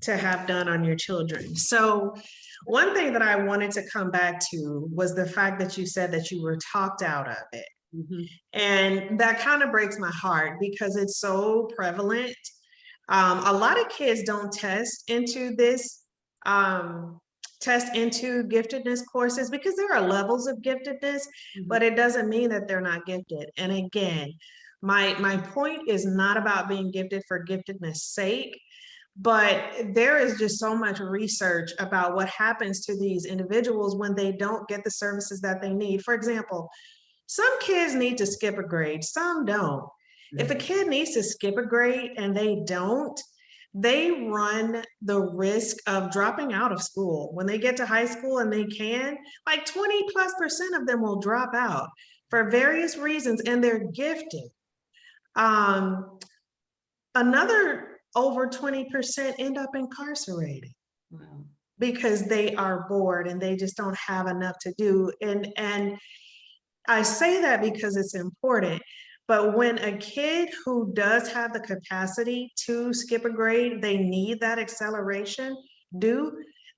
to have done on your children. So one thing that I wanted to come back to was the fact that you said that you were talked out of it. Mhm. And that kind of breaks my heart because it's so prevalent. A lot of kids don't test into giftedness courses because there are levels of giftedness, but it doesn't mean that they're not gifted. And again, my point is not about being gifted for giftedness sake, but there is just so much research about what happens to these individuals when they don't get the services that they need. For example, some kids need to skip a grade, some don't. If a kid needs to skip a grade and they don't, they run the risk of dropping out of school. When they get to high school and they can, like 20+% of them will drop out for various reasons, and they're gifted. Another over 20% end up incarcerated. Wow. Because they are bored and they just don't have enough to do. And I say that because it's important. But when a kid who does have the capacity to skip a grade, they need that acceleration,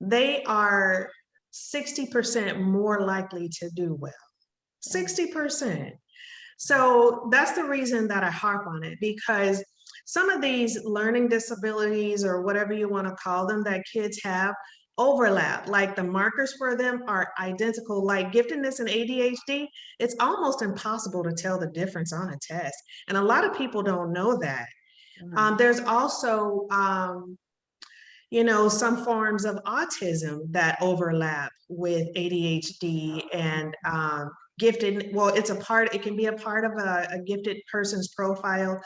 they are 60% more likely to do well. 60%. So that's the reason that I harp on it, because some of these learning disabilities, or whatever you want to call them, that kids have overlap. Like the markers for them are identical. Like giftedness and ADHD, it's almost impossible to tell the difference on a test. And a lot of people don't know that. There's also, some forms of autism that overlap with ADHD and gifted. Well, it can be a part of a gifted person's profile.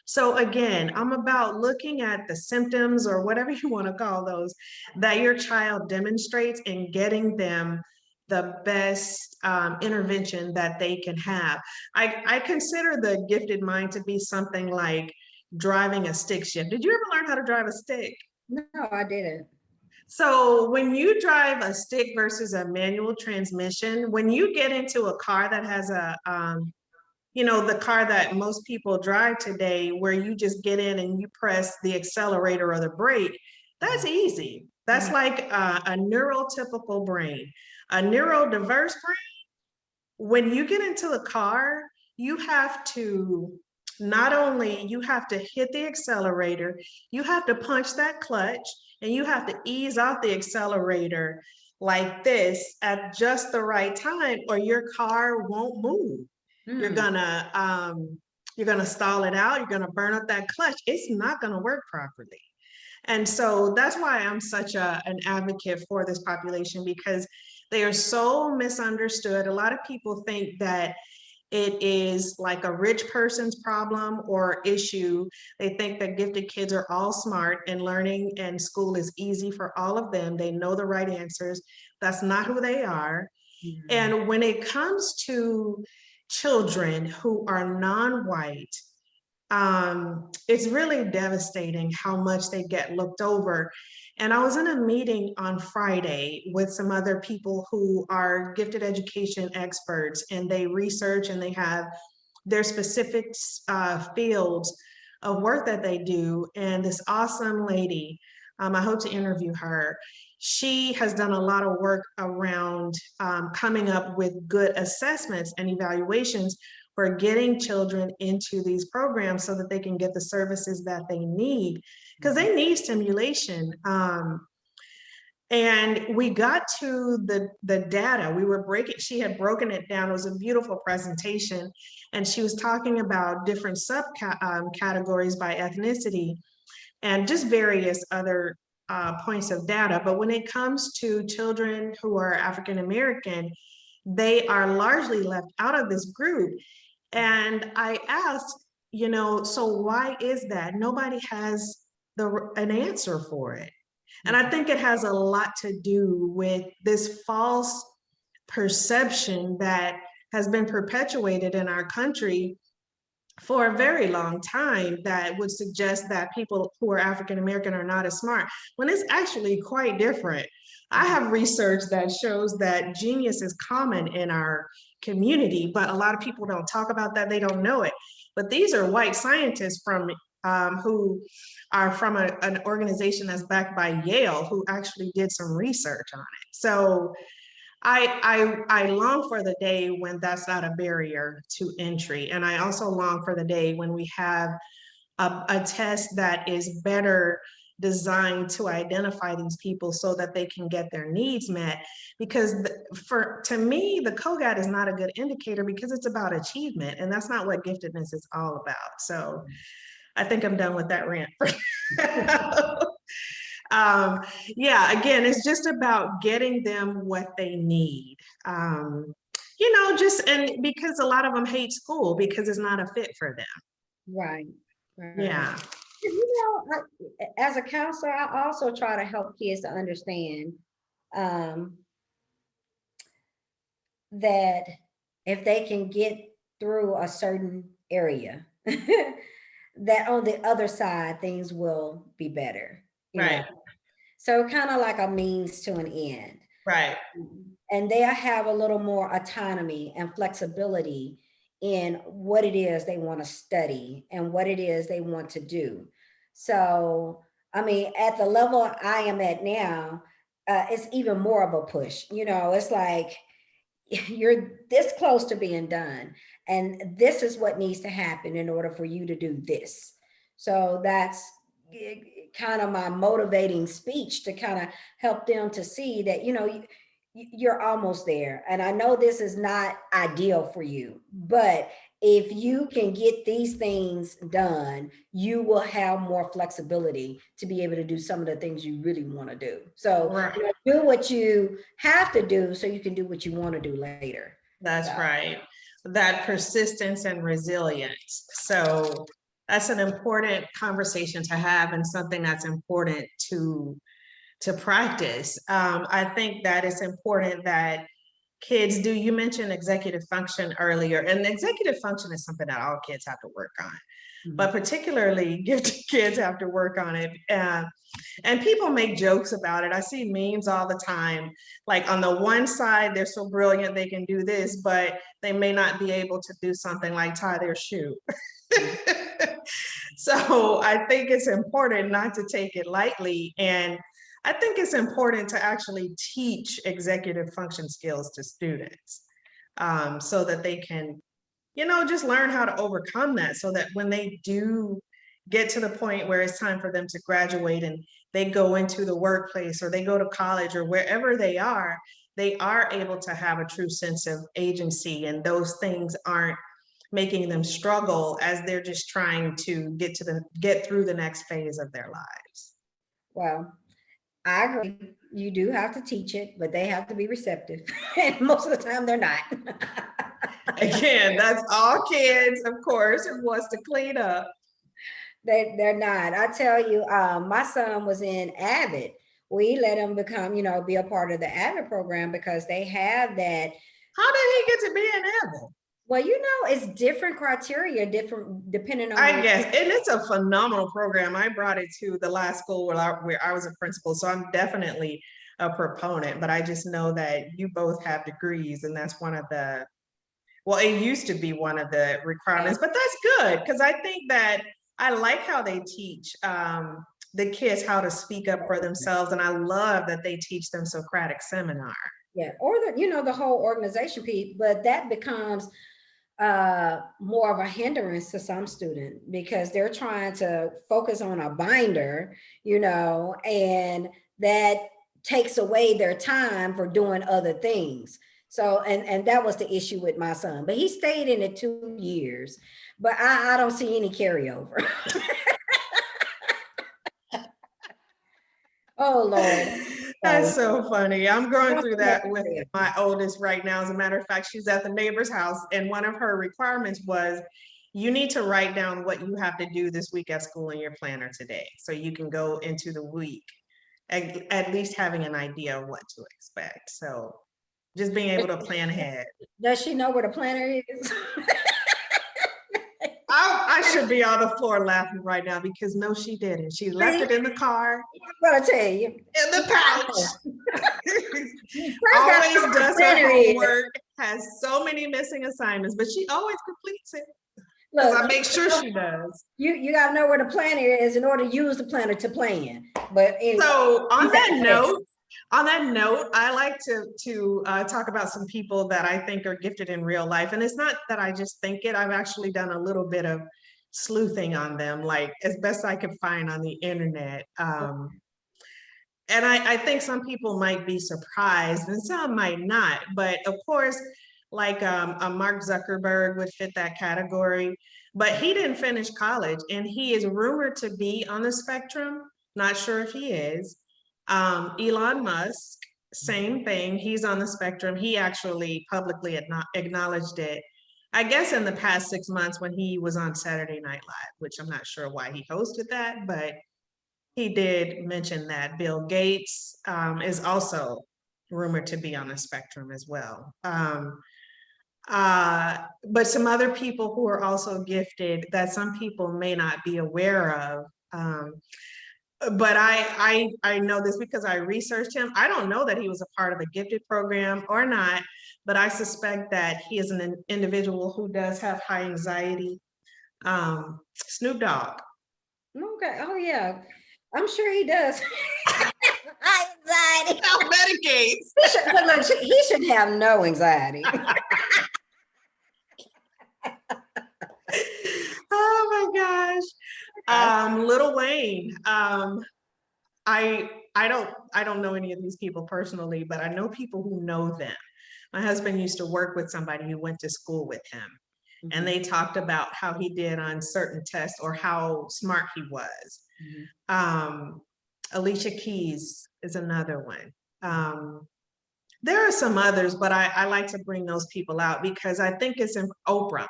So again, I'm about looking at the symptoms, or whatever you want to call those, that your child demonstrates, and getting them the best intervention that they can have. I consider the gifted mind to be something like driving a stick shift. Did you ever learn how to drive a stick? No, I didn't. So when you drive a stick versus a manual transmission, when you get into a car that has the car that most people drive today, where you just get in and you press the accelerator or the brake, that's easy. That's like a neurotypical brain. A neurodiverse brain, when you get into the car, you have to you have to hit the accelerator, you have to punch that clutch, and you have to ease off the accelerator like this at just the right time, or your car won't move. You're gonna stall it out. You're gonna burn up that clutch. It's not gonna work properly. And so that's why I'm such an advocate for this population, because they are so misunderstood. A lot of people think that it is like a rich person's problem or issue. They think that gifted kids are all smart and learning and school is easy for all of them. They know the right answers. That's not who they are. And when it comes to children who are non-white, it's really devastating how much they get looked over. And I was in a meeting on Friday with some other people who are gifted education experts, and they research and they have their specific fields of work that they do. And this awesome lady, I hope to interview her. She has done a lot of work around coming up with good assessments and evaluations for getting children into these programs so that they can get the services that they need, because they need stimulation. And we got to the data. She had broken it down. It was a beautiful presentation. And she was talking about different categories by ethnicity and just various other points of data. But when it comes to children who are African American, they are largely left out of this group. And I asked, so why is that? Nobody has an answer for it. And I think it has a lot to do with this false perception that has been perpetuated in our country for a very long time, that would suggest that people who are African American are not as smart, when it's actually quite different. I have research that shows that genius is common in our community, but a lot of people don't talk about that. They don't know it. But these are white scientists from who are from an organization that's backed by Yale, who actually did some research on it. So I long for the day when that's not a barrier to entry. And I also long for the day when we have a test that is better designed to identify these people so that they can get their needs met. Because to me, the COGAT is not a good indicator because it's about achievement, and that's not what giftedness is all about. So I think I'm done with that rant. Yeah, again, it's just about getting them what they need. And because a lot of them hate school because it's not a fit for them. Right. Yeah. As a counselor, I also try to help kids to understand that if they can get through a certain area, that on the other side, things will be better. Right. So kind of like a means to an end. Right. And they have a little more autonomy and flexibility in what it is they want to study and what it is they want to do. So, I mean, at the level I am at now, it's even more of a push. It's like you're this close to being done, and this is what needs to happen in order for you to do this. So that's kind of my motivating speech to kind of help them to see that, you're almost there. And I know this is not ideal for you, but if you can get these things done, you will have more flexibility to be able to do some of the things you really want to do. So right. Do what you have to do so you can do what you want to do later. That's right. That persistence and resilience. So that's an important conversation to have, and something that's important to practice. I think that it's important that kids do. You mentioned executive function earlier, and the executive function is something that all kids have to work on, but particularly gifted kids have to work on it. And people make jokes about it. I see memes all the time. Like on the one side, they're so brilliant they can do this, but they may not be able to do something like tie their shoe. So I think it's important not to take it lightly. And I think it's important to actually teach executive function skills to students, so that they can, just learn how to overcome that, so that when they do get to the point where it's time for them to graduate and they go into the workplace or they go to college or wherever they are able to have a true sense of agency, and those things aren't making them struggle as they're just trying to get through the next phase of their lives. Well, I agree. You do have to teach it, but they have to be receptive. And most of the time they're not. Again, that's all kids, of course, who wants to clean up. They're not. I tell you, my son was in AVID. We let him become, be a part of the AVID program because they have that. How did he get to be in AVID? Well, it's different criteria, different depending on. I guess, and it's a phenomenal program. I brought it to the last school where I was a principal, so I'm definitely a proponent. But I just know that you both have degrees, and that's one of the. Well, it used to be one of the requirements, but that's good because I think that I like how they teach the kids how to speak up for themselves, and I love that they teach them Socratic seminar. Yeah, or the whole organization piece, but that becomes more of a hindrance to some student because they're trying to focus on a binder, and that takes away their time for doing other things. So, and that was the issue with my son, but he stayed in it 2 years, but I don't see any carryover. Oh, Lord. That's so funny. I'm going through that with my oldest right now. As a matter of fact, she's at the neighbor's house, and one of her requirements was you need to write down what you have to do this week at school in your planner today, so you can go into the week at least having an idea of what to expect. So just being able to plan ahead. Does she know where the planner is? I should be on the floor laughing right now because no, she didn't. She left it in the car. I'm gonna tell you. In the pouch. Always does her homework, has so many missing assignments, but she always completes it. Because Look, I make sure she does. you got to know where the planner is in order to use the planner to plan. But anyway, So on that note, I like to talk about some people that I think are gifted in real life. And it's not that I just think it, I've actually done a little bit of sleuthing on them, like as best I could find on the internet. And I think some people might be surprised and some might not, but of course, like a Mark Zuckerberg would fit that category, but he didn't finish college and he is rumored to be on the spectrum. Not sure if he is. Elon Musk, same thing. He's on the spectrum. He actually publicly acknowledged it, I guess, in the past 6 months when he was on Saturday Night Live, which I'm not sure why he hosted that, but he did mention that. Bill Gates is also rumored to be on the spectrum as well. But some other people who are also gifted that some people may not be aware of. But I know this because I researched him. I don't know that he was a part of a gifted program or not, but I suspect that he is an individual who does have high anxiety. Snoop Dogg. okay. Oh yeah, I'm sure he does. Anxiety. Self-medicates. He should have no anxiety. Oh my gosh. Lil Wayne. I don't know any of these people personally, but I know people who know them. My husband used to work with somebody who went to school with him, and they talked about how he did on certain tests or how smart he was. Alicia Keys is another one. There are some others, but I like to bring those people out because I think it's in Oprah,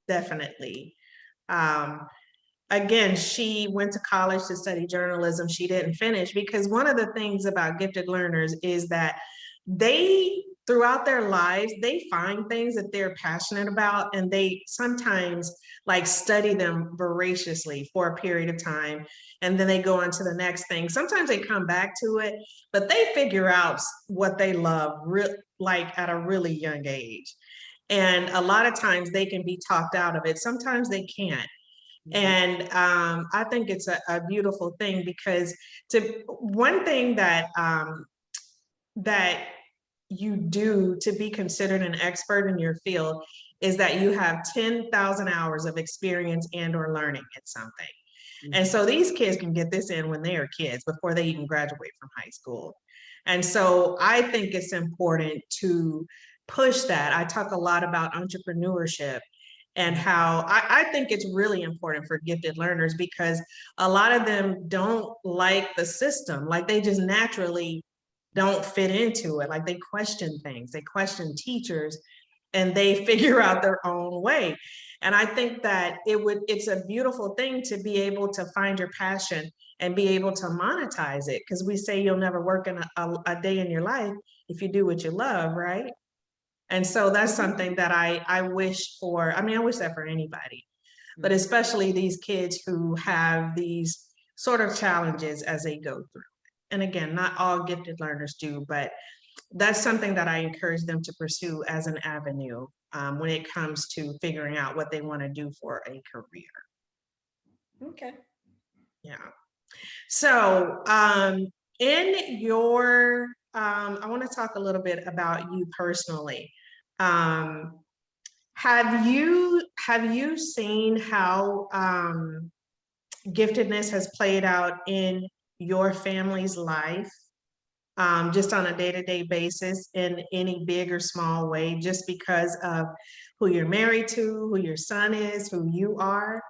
definitely. Again, she went to college to study journalism. She didn't finish because one of the things about gifted learners is that they, throughout their lives, they find things that they're passionate about and they sometimes like study them voraciously for a period of time. And then they go on to the next thing. Sometimes they come back to it, but they figure out what they love like at a really young age. And a lot of times they can be talked out of it. Sometimes they can't. And I think it's a beautiful thing because one thing that that you do to be considered an expert in your field is that you have 10,000 hours of experience and or learning in something. And so these kids can get this in when they are kids before they even graduate from high school. And so I think it's important to push that. I talk a lot about entrepreneurship and how I think it's really important for gifted learners because a lot of them don't like the system, like they just naturally don't fit into it. Like they question things, they question teachers, and they figure out their own way. And I think that it's a beautiful thing to be able to find your passion and be able to monetize it. Because we say you'll never work in a day in your life if you do what you love, right? And so that's something that I wish for. I mean, I wish that for anybody, but especially these kids who have these sort of challenges as they go through. And again, not all gifted learners do, but that's something that I encourage them to pursue as an avenue when it comes to figuring out what they want to do for a career. Okay. Yeah. So in your, I want to talk a little bit about you personally. Have you seen how giftedness has played out in your family's life, just on a day-to-day basis in any big or small way, just because of who you're married to, who your son is, who you are?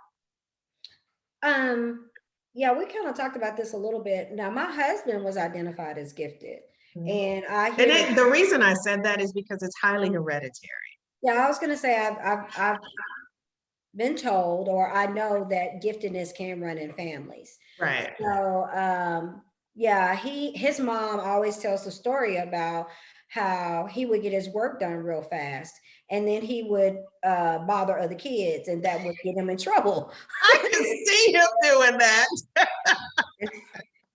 Yeah, we kind of talked about this a little bit. Now, my husband was identified as gifted, and the reason I said that is because it's highly hereditary. Yeah, I was going to say I've been told, or I know that giftedness can run in families. Right. So, yeah, his mom always tells the story about how he would get his work done real fast, and then he would bother other kids, and that would get him in trouble. I can see him doing that.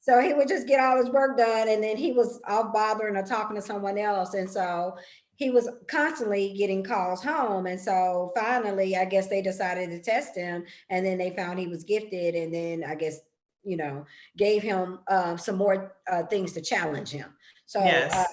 So he would just get all his work done, and then he was off bothering or talking to someone else, and so he was constantly getting calls home. And so finally, I guess they decided to test him, and then they found he was gifted. And then I guess, gave him some more things to challenge him. So, Yes.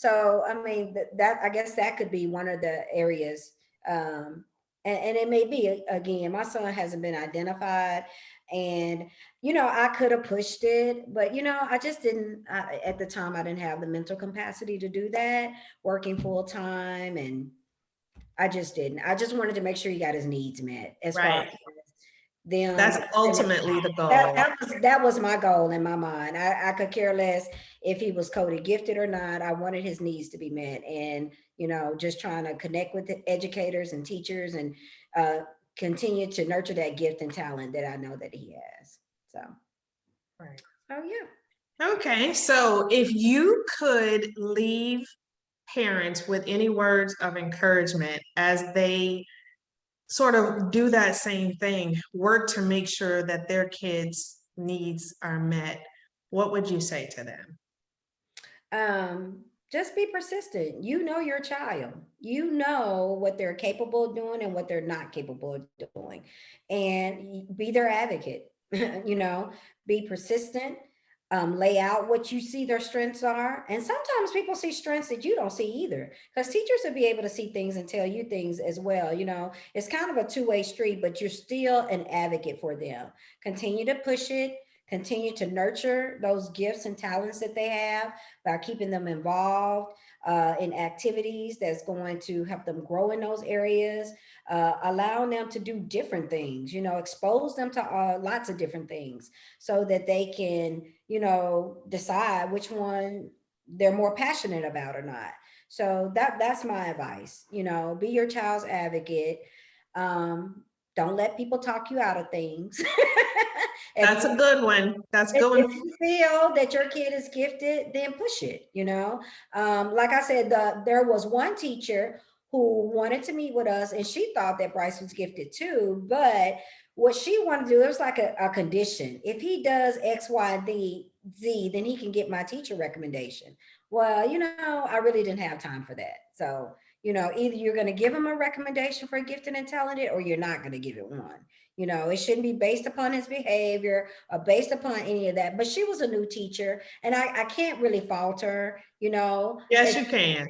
I mean, that I guess that could be one of the areas. And it may be, again, my son hasn't been identified. And, I could have pushed it, but, I just didn't, at the time, I didn't have the mental capacity to do that, working full time. And I just didn't. I just wanted to make sure he got his needs met as far as Right. them. That's ultimately the That, goal. that was my goal in my mind. I could care less if he was coded gifted or not. I wanted his needs to be met, and just trying to connect with the educators and teachers, and uh, continue to nurture that gift and talent that I know that he has. So, Right. oh yeah. Okay, so if you could leave parents with any words of encouragement as they sort of do that same thing, work to make sure that their kids' needs are met, what would you say to them? Just be persistent. You know your child. You know what they're capable of doing and what they're not capable of doing. And be their advocate. Be persistent. Lay out what you see their strengths are. And sometimes people see strengths that you don't see either. Because teachers will be able to see things and tell you things as well. It's kind of a two-way street, but you're still an advocate for them. Continue to push it. Continue to nurture those gifts and talents that they have by keeping them involved in activities that's going to help them grow in those areas, allowing them to do different things, expose them to lots of different things so that they can, decide which one they're more passionate about or not. So that's my advice. Be your child's advocate. Don't let people talk you out of things. if That's a good one. That's a good if one. you feel that your kid is gifted, then push it. Like I said, there was one teacher who wanted to meet with us, and she thought that Bryce was gifted too. But what she wanted to do, it was like a condition. If he does X, Y, Z, then he can get my teacher recommendation. Well, I really didn't have time for that. So, either you're going to give him a recommendation for gifted and talented, or you're not going to give it one. It shouldn't be based upon his behavior or based upon any of that. But she was a new teacher, and I can't really fault her. Yes, you can.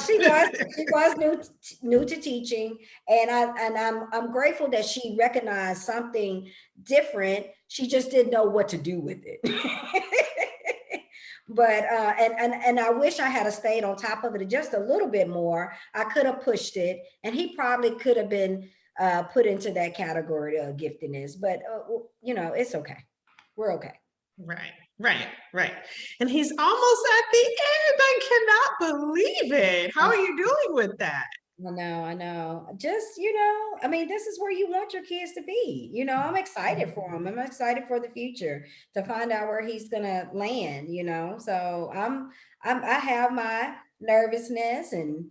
She was new to teaching, and I'm grateful that she recognized something different. She just didn't know what to do with it. But and I wish I had stayed on top of it just a little bit more. I could have pushed it, and he probably could have been put into that category of giftedness. But it's okay. We're okay. Right, right, right. And he's almost at the end. I cannot believe it. How are you doing with that? I know. Just, I mean, this is where you want your kids to be. I'm excited for him. I'm excited for the future to find out where he's gonna land. So I have my nervousness and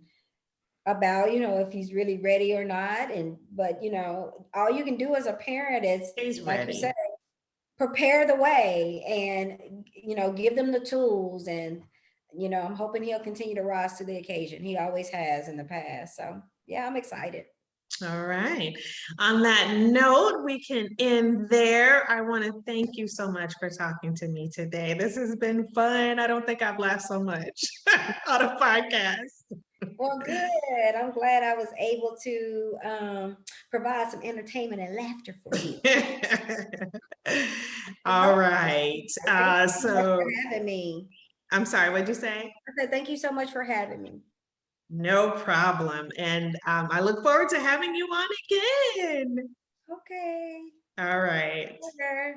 about, if he's really ready or not. But all you can do as a parent is, He's like you ready. said, prepare the way and give them the tools. And I'm hoping he'll continue to rise to the occasion. He always has in the past. So yeah, I'm excited. All right. On that note, we can end there. I want to thank you so much for talking to me today. This has been fun. I don't think I've laughed so much on a podcast. Well, good. I'm glad I was able to provide some entertainment and laughter for you. All right. Thank you so much for So having me. I'm sorry, what'd you say? I said, thank you so much for having me. No problem. And I look forward to having you on again. Okay. All right. Sure.